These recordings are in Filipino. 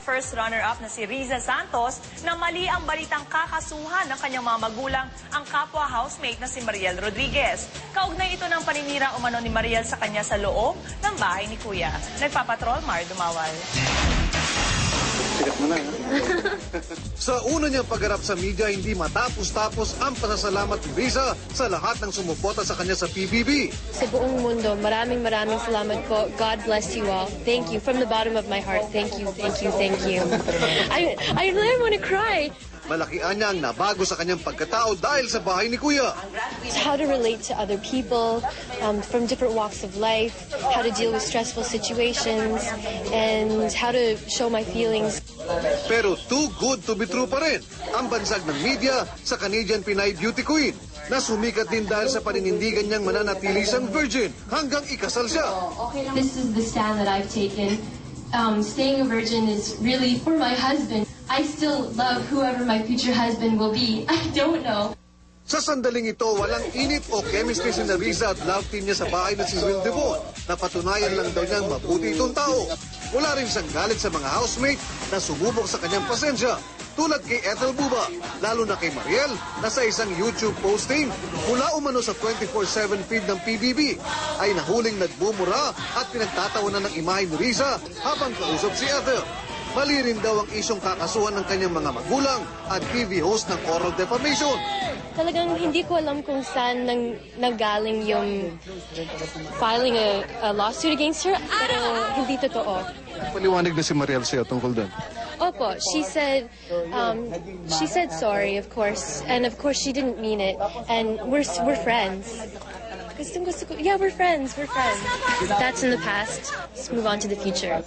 first runner-up na si Riza Santos na mali ang balitang kakasuhan ng kanyang mga magulang ang kapwa housemate na si Mariel Rodriguez. Kaugnay ito ng paninira umano ni Mariel sa kanya sa loob ng bahay ni Kuya. Nagpapatrol, Mar Dumawal. Sa una niyang pagharap sa media, hindi matapos-tapos ang pasasalamat ni Riza sa lahat ng sumuporta sa kanya sa PBB. Sa buong mundo, maraming salamat po. God bless you all. Thank you from the bottom of my heart. Thank you, thank you, thank you. I really want to cry. Malakian niya ang nabago sa kanyang pagkatao dahil sa bahay ni Kuya. How to relate to other people from different walks of life, how to deal with stressful situations, and how to show my feelings. Pero too good to be true pa rin ang bansag ng media sa Canadian Pinay Beauty Queen na sumikat din dahil sa paninindigan niyang mananatili siyang virgin hanggang ikasal siya. This is the stand that I've taken. Staying a virgin is really for my husband. I still love whoever my future husband will be. I don't know. Sa sandaling ito, walang init o chemistry si Riza at love team niya sa bahay na si Will Devon. Napatunayan lang daw niyang mabuti itong tao. Wala rin siyang galit sa mga housemate na sumubok sa kanyang pasensya. Tulad kay Ethel Buba, lalo na kay Mariel na sa isang YouTube posting mula umano sa 24/7 feed ng PBB ay nahuling nagbumura at pinagtatawanan ng imahe ni Riza habang kausap si Ethel. Mali rin daw ang isyong kakasuhan ng kanyang mga magulang at TV host ng oral defamation. Talagang hindi ko alam kung saan nanggaling yung filing a lawsuit against her, pero hindi totoo. Paliwanag na si Mariel sa'yo tungkol doon. Opo, she said sorry, of course, and of course she didn't mean it, and we're friends. Yeah, we're friends. That's in the past. Let's move on to the future.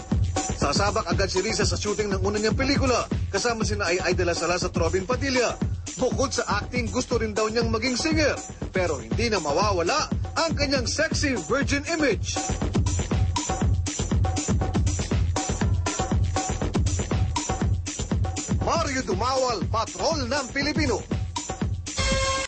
Sasabak agad si Riza sa shooting ng una niyang pelikula, kasama sina Ay de la Salas at Robin Padilla. Bukod sa acting, gusto rin daw niyang maging singer, pero hindi na mawawala ang kanyang sexy virgin image. Mario Dumawal, Patrol ng Pilipino.